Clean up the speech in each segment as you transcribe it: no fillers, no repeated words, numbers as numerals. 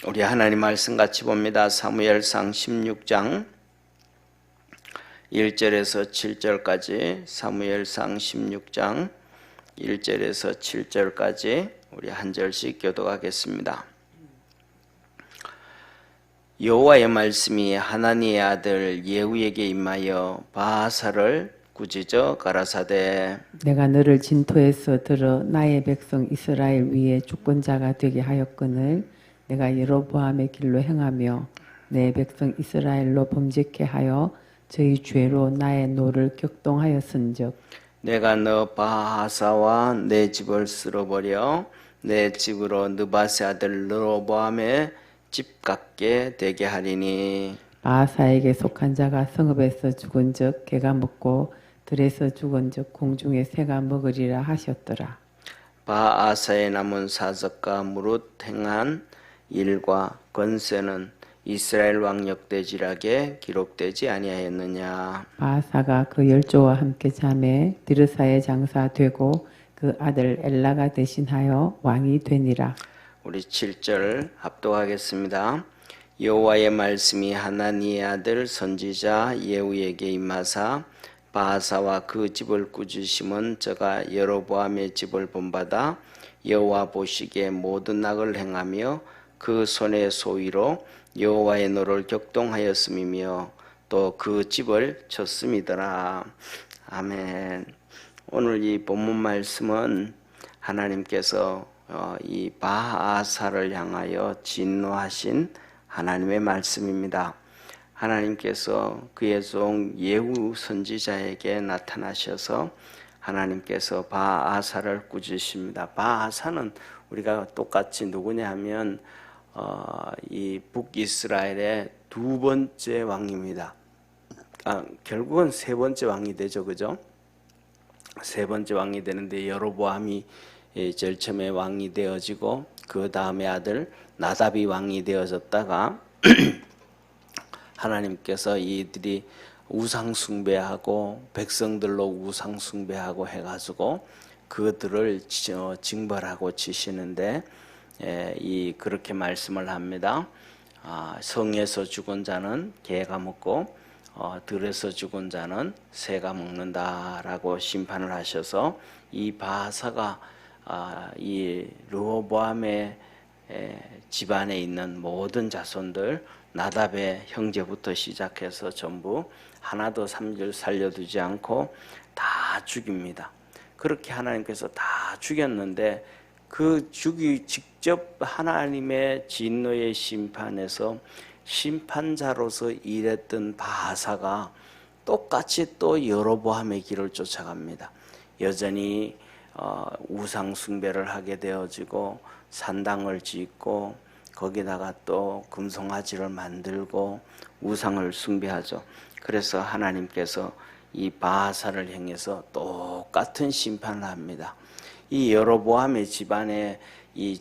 우리 하나님 말씀 같이 봅니다. 사무엘상 16장 1절에서 7절까지, 사무엘상 16장 1절에서 7절까지 우리 한 절씩 교독하겠습니다. 여호와의 말씀이 하나니의 아들 예후에게 임하여 바하사를 꾸짖어 가라사대, 내가 너를 진토에서 들어 나의 백성 이스라엘 위에 주권자가 되게 하였거늘 내가 여로보암의 길로 행하며 내 백성 이스라엘로 범죄케 하여 저희 죄로 나의 노를 격동하였은즉 내가 너 바하사와 내 집을 쓸어버려 내 집으로 느바세 아들 르호보암의 집 같게 되게 하리니, 바하사에게 속한 자가 성읍에서 죽은즉 개가 먹고 들에서 죽은즉 공중의 새가 먹으리라 하셨더라. 바하사의 남은 사적과 무릇 행한 일과 권세는 이스라엘 왕 역대지락에 기록되지 아니하였느냐. 바하사가 그 열조와 함께 잠에 디르사의 장사 되고 그 아들 엘라가 대신하여 왕이 되니라. 우리 7절 합독하겠습니다. 여호와의 말씀이 하나니의 아들 선지자 예후에게 임하사 바하사와 그 집을 꾸짖으심은 저가 여로보암의 집을 본받아 여호와 보시기에 모든 악을 행하며 그 손의 소위로 여호와의 노를 격동하였음이며 또 그 집을 쳤음이더라. 아멘. 오늘 이 본문 말씀은 하나님께서 이 바하사를 향하여 진노하신 하나님의 말씀입니다. 하나님께서 그의 종 예후 선지자에게 나타나셔서 하나님께서 바하사를 꾸짖으십니다. 바하사는 우리가 똑같이 누구냐 하면 이 북이스라엘의 두 번째 왕입니다. 결국은 세 번째 왕이 되죠, 그죠? 세 번째 왕이 되는데 여로보암이 제일 처음에 왕이 되어지고 그 다음에 아들 나답이 왕이 되어졌다가 하나님께서 이들이 우상 숭배하고 백성들로 우상 숭배하고 해가지고 그들을 징벌하고 치시는데 그렇게 말씀을 합니다. 성에서 죽은 자는 개가 먹고 들에서 죽은 자는 새가 먹는다라고 심판을 하셔서 이 바하사가 이 르호보암의 집안에 있는 모든 자손들 나답의 형제부터 시작해서 전부 하나도 살려두지 않고 다 죽입니다. 그렇게 하나님께서 다 죽였는데 그 직접 하나님의 진노의 심판에서 심판자로서 일했던 바하사가 똑같이 또 여로보암의 길을 쫓아갑니다. 여전히 우상 숭배를 하게 되어지고 산당을 짓고 거기다가 또 금송아지를 만들고 우상을 숭배하죠. 그래서 하나님께서 이 바하사를 향해서 똑같은 심판을 합니다. 이 여로보암의 집안에 이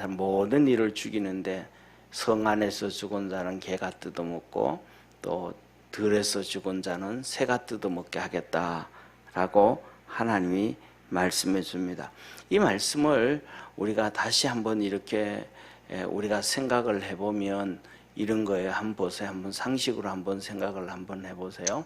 모든 일을 죽이는데 성 안에서 죽은 자는 개가 뜯어먹고 또 들에서 죽은 자는 새가 뜯어먹게 하겠다라고 하나님이 말씀해 줍니다. 이 말씀을 우리가 다시 한번 이렇게 우리가 생각을 해보면 이런 거예요. 한번 보세요. 한번 상식으로 한번 생각을 한번 해보세요.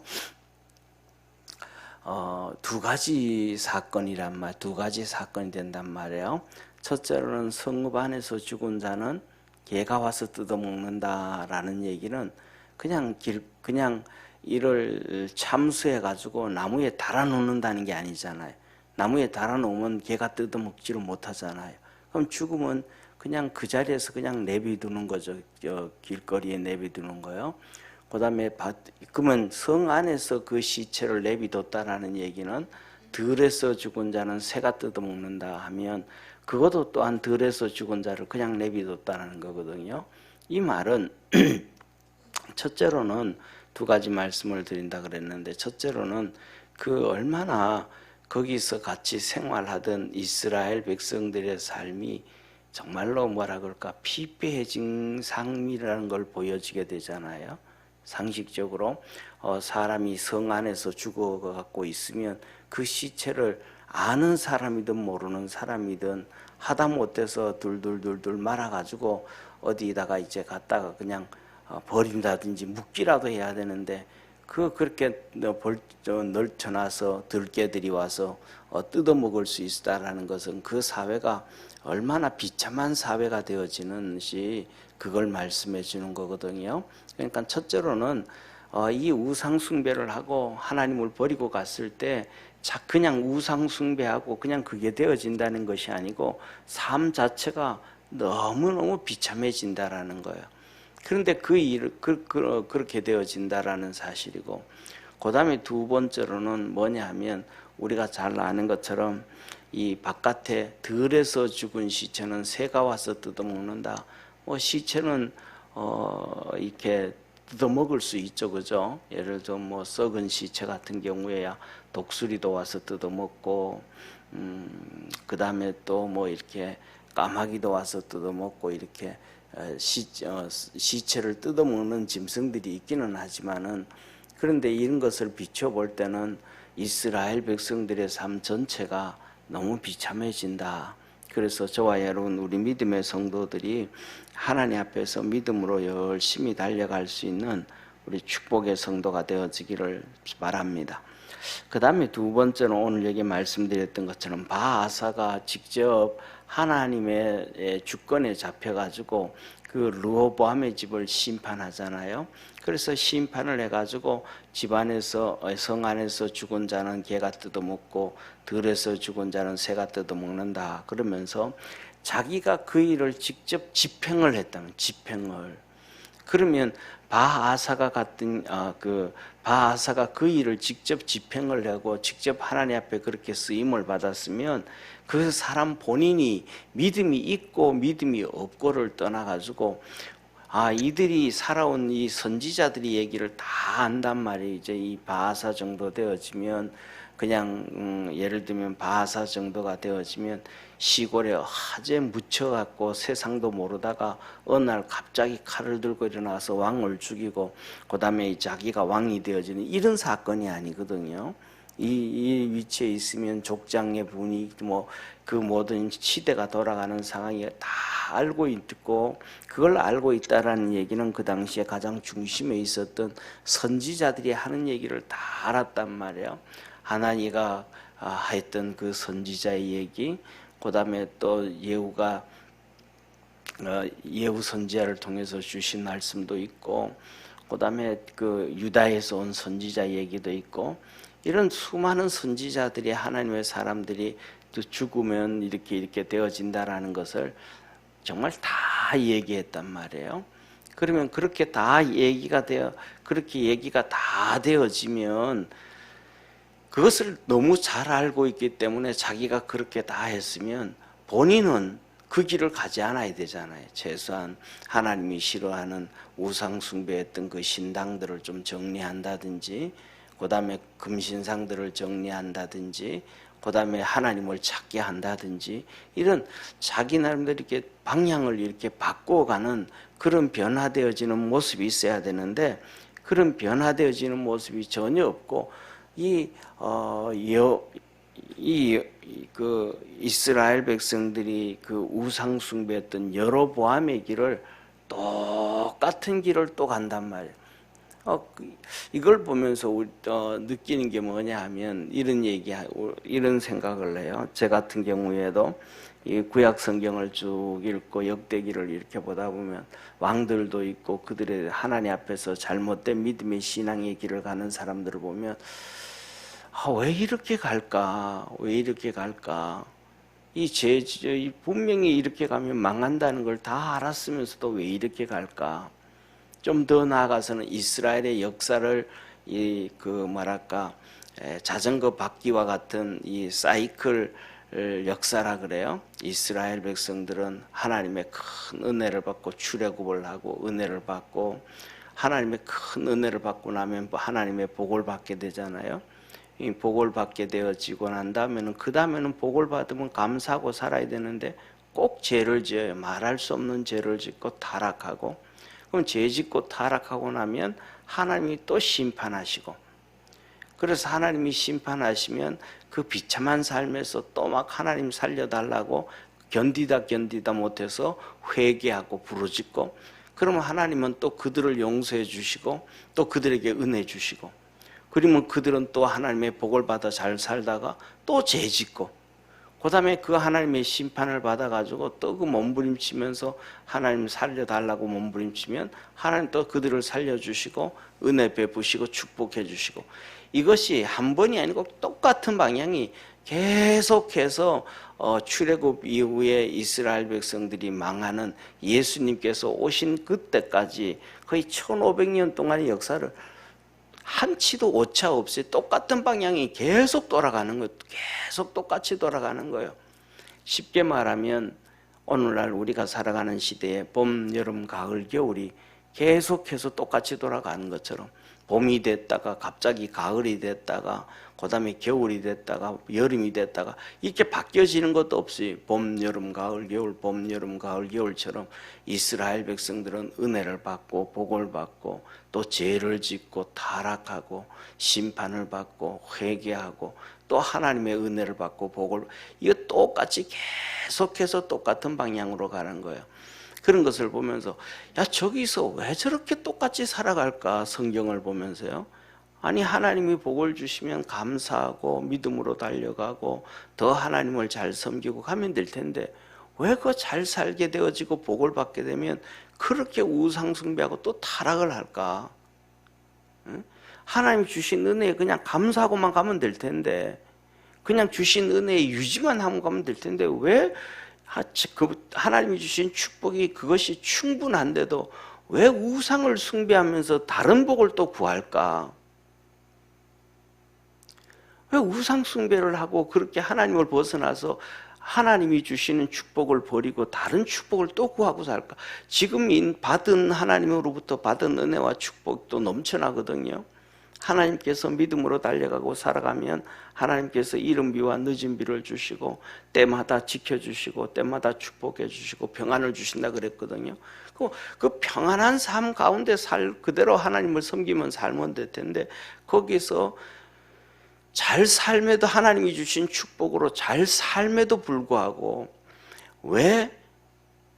두 가지 사건이란 말, 두 가지 사건이 된단 말이에요. 첫째로는 성읍 안에서 죽은 자는 개가 와서 뜯어먹는다라는 얘기는 그냥 이를 참수해 가지고 나무에 달아놓는다는 게 아니잖아요. 나무에 달아놓으면 개가 뜯어먹지를 못하잖아요. 그럼 죽으면 그냥 그 자리에서 그냥 내비두는 거죠. 길거리에 내비두는 거요. 그 다음에 그러면 성 안에서 그 시체를 내비뒀다라는 얘기는 들에서 죽은 자는 새가 뜯어먹는다 하면 그것도 또한 들에서 죽은 자를 그냥 내비뒀다는 거거든요. 이 말은 첫째로는 두 가지 말씀을 드린다 그랬는데, 첫째로는 그 얼마나 거기서 같이 생활하던 이스라엘 백성들의 삶이 정말로 뭐라 그럴까 피폐해진 삶이라는 걸 보여주게 되잖아요. 상식적으로 사람이 성 안에서 죽어갖고 있으면 그 시체를 아는 사람이든 모르는 사람이든 하다못해서 둘둘둘둘 말아가지고 어디다가 이제 갖다가 그냥 버린다든지 묵기라도 해야 되는데 그렇게 널쳐놔서 들개들이 와서 뜯어먹을 수 있다라는 것은 그 사회가 얼마나 비참한 사회가 되어지는지 그걸 말씀해 주는 거거든요. 그러니까 첫째로는 이 우상 숭배를 하고 하나님을 버리고 갔을 때 그냥 우상 숭배하고 그냥 그게 되어진다는 것이 아니고 삶 자체가 너무너무 비참해진다라는 거예요. 그런데 그 일을 그렇게 되어진다라는 사실이고, 그 다음에 두 번째로는 뭐냐 하면 우리가 잘 아는 것처럼 이 바깥에 들에서 죽은 시체는 새가 와서 뜯어먹는다. 뭐 시체는 이렇게 뜯어먹을 수 있죠, 그죠? 예를 들어 뭐 썩은 시체 같은 경우에야 독수리도 와서 뜯어먹고, 그 다음에 또 뭐 이렇게 까마귀도 와서 뜯어먹고 이렇게 시체를 뜯어먹는 짐승들이 있기는 하지만은, 그런데 이런 것을 비춰볼 때는 이스라엘 백성들의 삶 전체가 너무 비참해진다. 그래서 저와 여러분 우리 믿음의 성도들이 하나님 앞에서 믿음으로 열심히 달려갈 수 있는 우리 축복의 성도가 되어지기를 바랍니다. 그 다음에 두 번째는 오늘 여기 말씀드렸던 것처럼 바아사가 직접 하나님의 주권에 잡혀가지고 그 르호보암의 집을 심판하잖아요. 그래서 심판을 해가지고 집안에서 성 안에서 죽은 자는 개가 뜯어먹고 들에서 죽은 자는 새가 뜯어먹는다. 그러면서 자기가 그 일을 직접 집행을 했다면 집행을, 그러면 바아사가 그 일을 직접 집행을 하고 직접 하나님 앞에 그렇게 쓰임을 받았으면 그 사람 본인이 믿음이 있고 믿음이 없고를 떠나가지고 이들이 살아온 이 선지자들이 얘기를 다 안단 말이에요. 이제 이 바아사 정도 되어지면 그냥 예를 들면 바아사 정도가 되어지면 시골에 화재 묻혀갖고 세상도 모르다가 어느 날 갑자기 칼을 들고 일어나서 왕을 죽이고 그 다음에 자기가 왕이 되어지는 이런 사건이 아니거든요. 이 위치에 있으면 족장의 분위기 그 모든 시대가 돌아가는 상황이 다 알고 있고, 그걸 알고 있다라는 얘기는 그 당시에 가장 중심에 있었던 선지자들이 하는 얘기를 다 알았단 말이에요. 하나니가 했던 그 선지자의 얘기, 그 다음에 또 예후가 예후 선지자를 통해서 주신 말씀도 있고, 그 다음에 그 유다에서 온 선지자 얘기도 있고, 이런 수많은 선지자들이 하나님의 사람들이 또 죽으면 이렇게 되어진다라는 것을 정말 다 얘기했단 말이에요. 그러면 그렇게 다 그렇게 얘기가 다 되어지면 그것을 너무 잘 알고 있기 때문에 자기가 그렇게 다 했으면 본인은 그 길을 가지 않아야 되잖아요. 최소한 하나님이 싫어하는 우상 숭배했던 그 신당들을 좀 정리한다든지, 그 다음에 금신상들을 정리한다든지, 그 다음에 하나님을 찾게 한다든지, 이런 자기 나름대로 이렇게 방향을 이렇게 바꿔가는 그런 변화되어지는 모습이 있어야 되는데, 그런 변화되어지는 모습이 전혀 없고, 이스라엘 백성들이 그 우상 숭배했던 여로보암의 길을 똑같은 길을 또 간단 말이에요. 이걸 보면서 느끼는 게 뭐냐 하면 이런 생각을 해요. 제 같은 경우에도 이 구약 성경을 쭉 읽고 역대기를 이렇게 보다 보면 왕들도 있고 그들의 하나님 앞에서 잘못된 믿음의 신앙의 길을 가는 사람들을 보면 왜 이렇게 갈까? 왜 이렇게 갈까? 분명히 이렇게 가면 망한다는 걸 다 알았으면서도 왜 이렇게 갈까? 좀 더 나아가서는 이스라엘의 역사를 자전거 바퀴와 같은 이 사이클 역사라 그래요. 이스라엘 백성들은 하나님의 큰 은혜를 받고 출애굽을 하고 은혜를 받고, 하나님의 큰 은혜를 받고 나면 하나님의 복을 받게 되잖아요. 이 복을 받게 되어지고 난 다음에는 그 다음에는 복을 받으면 감사하고 살아야 되는데 꼭 죄를 지어요. 말할 수 없는 죄를 짓고 타락하고, 그럼 죄 짓고 타락하고 나면 하나님이 또 심판하시고, 그래서 하나님이 심판하시면 그 비참한 삶에서 또 막 하나님 살려달라고 견디다 못해서 회개하고 부르짖고, 그러면 하나님은 또 그들을 용서해 주시고 또 그들에게 은혜 주시고, 그러면 그들은 또 하나님의 복을 받아 잘 살다가 또 죄짓고, 그 다음에 그 하나님의 심판을 받아가지고 또 그 몸부림치면서 하나님 살려달라고 몸부림치면 하나님 또 그들을 살려주시고 은혜 베푸시고 축복해 주시고, 이것이 한 번이 아니고 똑같은 방향이 계속해서 출애굽 이후에 이스라엘 백성들이 망하는 예수님께서 오신 그때까지 거의 1500년 동안의 역사를 한치도 오차 없이 똑같은 방향이 계속 돌아가는 거예요. 계속 똑같이 돌아가는 거예요. 쉽게 말하면 오늘날 우리가 살아가는 시대에 봄, 여름, 가을, 겨울이 계속해서 똑같이 돌아가는 것처럼, 봄이 됐다가 갑자기 가을이 됐다가 그 다음에 겨울이 됐다가 여름이 됐다가 이렇게 바뀌어지는 것도 없이 봄, 여름, 가을, 겨울, 봄, 여름, 가을, 겨울처럼 이스라엘 백성들은 은혜를 받고 복을 받고 또 죄를 짓고 타락하고 심판을 받고 회개하고 또 하나님의 은혜를 받고 복을, 이거 똑같이 계속해서 똑같은 방향으로 가는 거예요. 그런 것을 보면서 야, 저기서 왜 저렇게 똑같이 살아갈까, 성경을 보면서요. 아니, 하나님이 복을 주시면 감사하고 믿음으로 달려가고 더 하나님을 잘 섬기고 가면 될 텐데 왜 그 잘 살게 되어지고 복을 받게 되면 그렇게 우상 숭배하고 또 타락을 할까? 응? 하나님 주신 은혜에 그냥 감사하고만 가면 될 텐데, 그냥 주신 은혜에 유지만 하고 가면 될 텐데 왜 하나님이 주신 축복이 그것이 충분한데도 왜 우상을 숭배하면서 다른 복을 또 구할까? 왜 우상 숭배를 하고 그렇게 하나님을 벗어나서 하나님이 주시는 축복을 버리고 다른 축복을 또 구하고 살까? 지금 받은 하나님으로부터 받은 은혜와 축복도 넘쳐나거든요. 하나님께서 믿음으로 달려가고 살아가면 하나님께서 이른 비와 늦은 비를 주시고 때마다 지켜주시고 때마다 축복해 주시고 평안을 주신다 그랬거든요. 그 평안한 삶 가운데 그대로 하나님을 섬기면 살면 될 텐데, 거기서 잘 삶에도 하나님이 주신 축복으로 잘 삶에도 불구하고 왜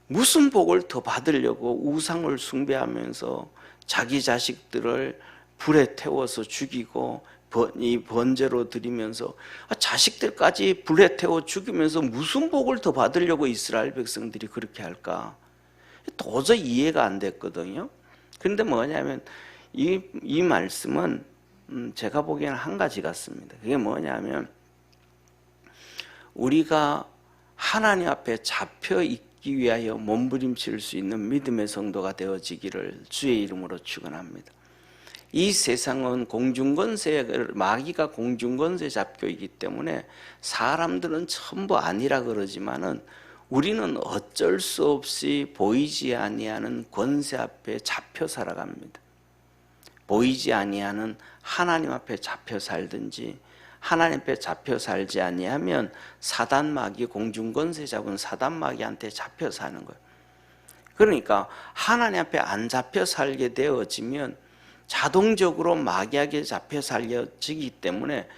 무슨 복을 더 받으려고 우상을 숭배하면서 자기 자식들을 불에 태워서 죽이고 이 번제로 드리면서 자식들까지 불에 태워 죽이면서 무슨 복을 더 받으려고 이스라엘 백성들이 그렇게 할까? 도저히 이해가 안 됐거든요. 그런데 뭐냐면 이 말씀은 제가 보기에는 한 가지 같습니다. 그게 뭐냐면 우리가 하나님 앞에 잡혀 있기 위하여 몸부림칠 수 있는 믿음의 성도가 되어지기를 주의 이름으로 축원합니다. 이 세상은 공중권세, 마귀가 공중권세 잡고 있기 때문에 사람들은 전부 아니라 그러지만은 우리는 어쩔 수 없이 보이지 아니하는 권세 앞에 잡혀 살아갑니다. 보이지 아니하는 하나님 앞에 잡혀 살든지 하나님 앞에 잡혀 살지 아니하면 사단 마귀, 공중권세 잡은 사단 마귀한테 잡혀 사는 거예요. 그러니까 하나님 앞에 안 잡혀 살게 되어지면 자동적으로 마귀에게 잡혀 살려지기 때문에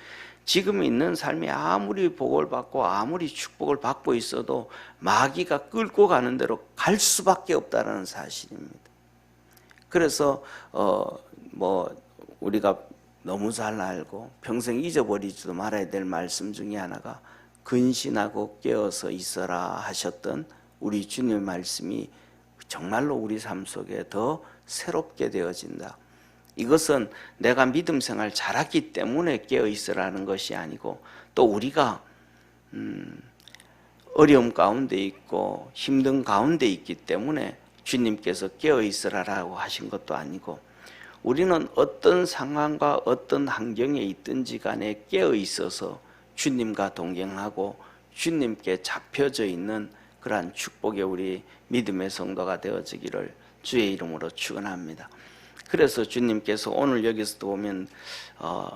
지금 있는 삶이 아무리 복을 받고 아무리 축복을 받고 있어도 마귀가 끌고 가는 대로 갈 수밖에 없다는 사실입니다. 그래서 우리가 너무 잘 알고 평생 잊어버리지도 말아야 될 말씀 중에 하나가 근신하고 깨어서 있어라 하셨던 우리 주님의 말씀이 정말로 우리 삶 속에 더 새롭게 되어진다. 이것은 내가 믿음 생활 잘했기 때문에 깨어 있으라는 것이 아니고, 또 우리가 어려움 가운데 있고 힘든 가운데 있기 때문에 주님께서 깨어 있으라고 하신 것도 아니고, 우리는 어떤 상황과 어떤 환경에 있든지 간에 깨어 있어서 주님과 동행하고 주님께 잡혀져 있는 그러한 축복의 우리 믿음의 성도가 되어지기를 주의 이름으로 축원합니다. 그래서 주님께서 오늘 여기서도 보면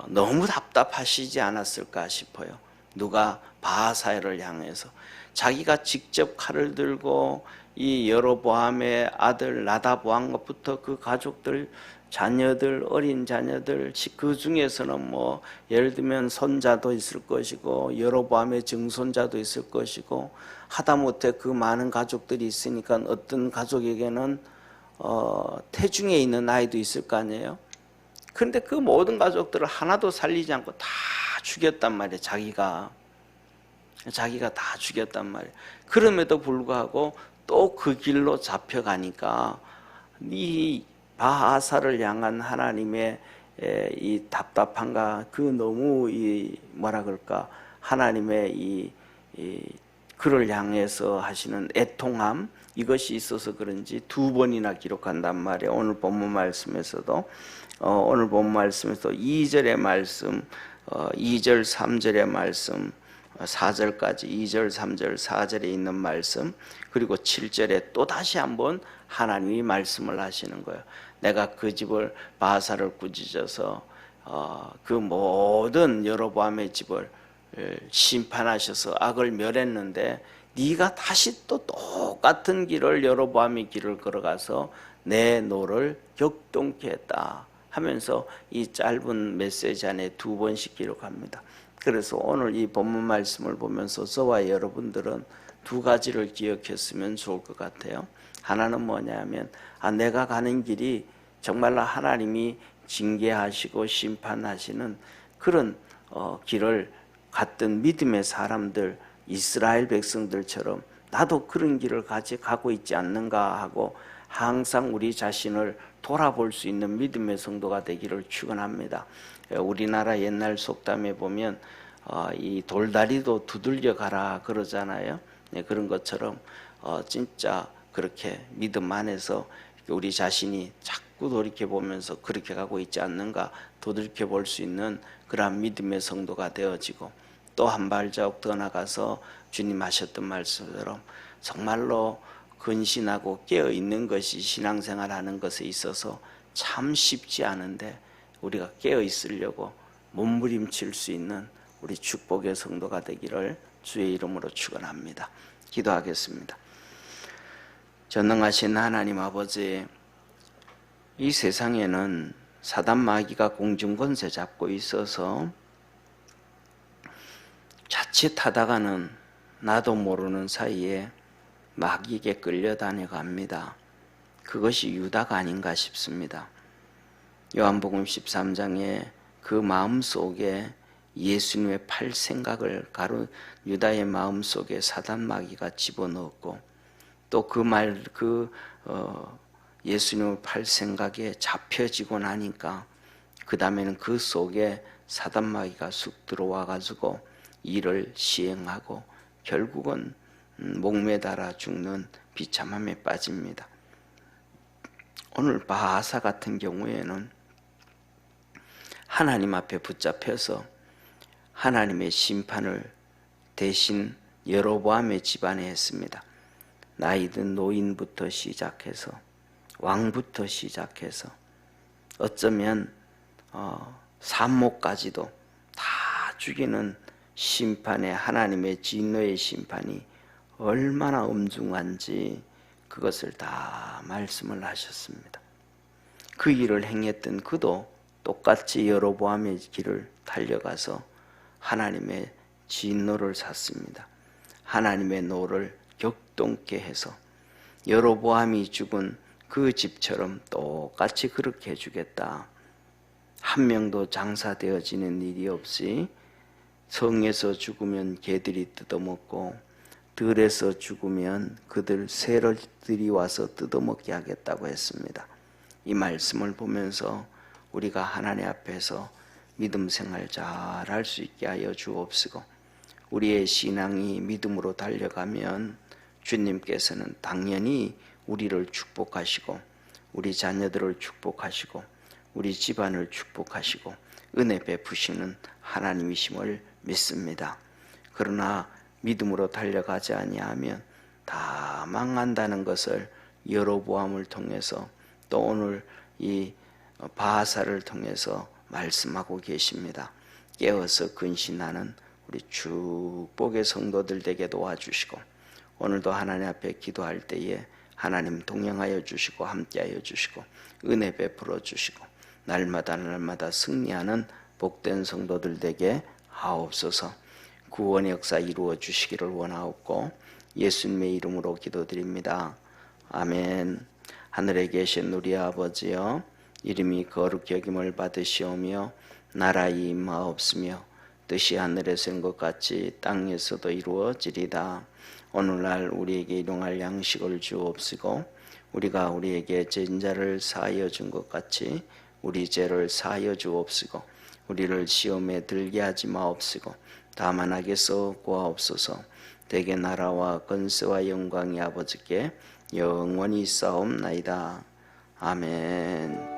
너무 답답하시지 않았을까 싶어요. 누가 바하사엘을 향해서 자기가 직접 칼을 들고 이 여로보암의 아들 나답 왕부터 그 가족들, 자녀들, 어린 자녀들, 그 중에서는 뭐 예를 들면 손자도 있을 것이고 여로보암의 증손자도 있을 것이고 하다못해 그 많은 가족들이 있으니까 어떤 가족에게는 태중에 있는 아이도 있을 거 아니에요. 그런데 그 모든 가족들을 하나도 살리지 않고 다 죽였단 말이에요. 자기가 다 죽였단 말이에요. 그럼에도 불구하고 또 그 길로 잡혀가니까 이 바하사를 향한 하나님의 이 답답함과 그 너무 이 뭐라 그럴까 하나님의 이 그를 향해서 하시는 애통함, 이것이 있어서 그런지 2번이나 기록한단 말이에요. 오늘 본문 말씀에서도 2절의 말씀, 2절 3절의 말씀, 4절까지 2절 3절 4절에 있는 말씀, 그리고 7절에 또 다시 한번 하나님이 말씀을 하시는 거예요. 내가 그 집을 바하사를 꾸짖어서 그 모든 여로보암의 집을 심판하셔서 악을 멸했는데 네가 다시 또 똑같은 길을 여로보암의 길을 걸어가서 내 노를 격동케 했다 하면서 이 짧은 메시지 안에 2번씩 기록합니다. 그래서 오늘 이 본문 말씀을 보면서 저와 여러분들은 2가지를 기억했으면 좋을 것 같아요. 하나는 뭐냐면 내가 가는 길이 정말로 하나님이 징계하시고 심판하시는 그런 길을 갔던 믿음의 사람들, 이스라엘 백성들처럼 나도 그런 길을 가고 있지 않는가 하고 항상 우리 자신을 돌아볼 수 있는 믿음의 성도가 되기를 축원합니다. 우리나라 옛날 속담에 보면 이 돌다리도 두들겨 가라 그러잖아요. 네, 그런 것처럼 진짜 그렇게 믿음 안에서 우리 자신이 자꾸 돌이켜보면서 그렇게 가고 있지 않는가 돌이켜볼 수 있는 그러한 믿음의 성도가 되어지고 또 한 발자국 더 나가서 주님 하셨던 말씀처럼 정말로 근신하고 깨어있는 것이 신앙생활하는 것에 있어서 참 쉽지 않은데 우리가 깨어있으려고 몸부림칠 수 있는 우리 축복의 성도가 되기를 주의 이름으로 축원합니다. 기도하겠습니다. 전능하신 하나님 아버지, 이 세상에는 사단 마귀가 공중권세 잡고 있어서 자칫하다가는 나도 모르는 사이에 마귀에게 끌려다녀갑니다. 그것이 유다가 아닌가 싶습니다. 요한복음 13장에 그 마음속에 예수님의 팔 생각을 유다의 마음속에 사단 마귀가 집어넣었고 또 예수님의 팔 생각에 잡혀지고 나니까 그 다음에는 그 속에 사단 마귀가 쑥 들어와 가지고 일을 시행하고 결국은 목매달아 죽는 비참함에 빠집니다. 오늘 바하사 같은 경우에는 하나님 앞에 붙잡혀서 하나님의 심판을 대신 여로보암의 집안에 했습니다. 나이든 노인부터 시작해서 왕부터 시작해서 어쩌면 산모까지도 다 죽이는 심판의 하나님의 진노의 심판이 얼마나 엄중한지 그것을 다 말씀을 하셨습니다. 그 일을 행했던 그도 똑같이 여로보암의 길을 달려가서 하나님의 진노를 샀습니다. 하나님의 노를 격동케 해서 여로보암이 죽은 그 집처럼 똑같이 그렇게 해주겠다. 한 명도 장사되어지는 일이 없이 성에서 죽으면 개들이 뜯어먹고 들에서 죽으면 그들 새들이 와서 뜯어먹게 하겠다고 했습니다. 이 말씀을 보면서 우리가 하나님 앞에서 믿음 생활 잘 할 수 있게 하여 주옵시고 우리의 신앙이 믿음으로 달려가면 주님께서는 당연히 우리를 축복하시고 우리 자녀들을 축복하시고 우리 집안을 축복하시고 은혜 베푸시는 하나님이심을 믿습니다. 그러나 믿음으로 달려가지 아니하면 다 망한다는 것을 여로보암을 통해서 또 오늘 이 바하사를 통해서 말씀하고 계십니다. 깨어서 근신하는 우리 축복의 성도들 되게 도와주시고 오늘도 하나님 앞에 기도할 때에 하나님 동행하여 주시고 함께하여 주시고 은혜 베풀어 주시고 날마다 승리하는 복된 성도들 되게 하옵소서. 구원의 역사 이루어 주시기를 원하옵고 예수님의 이름으로 기도드립니다. 아멘. 하늘에 계신 우리 아버지여, 이름이 거룩히 여김을 받으시오며 나라의 임하옵시며 뜻이 하늘에서 인 것 같이 땅에서도 이루어지리다. 오늘날 우리에게 일용할 양식을 주옵시고 우리가 우리에게 죄인자를 사하여 준 것 같이 우리 죄를 사하여 주옵시고 우리를 시험에 들게 하지 마옵시고 다만 악에서 구하옵소서. 대개 나라와 권세와 영광이 아버지께 영원히 있사옵나이다. 아멘.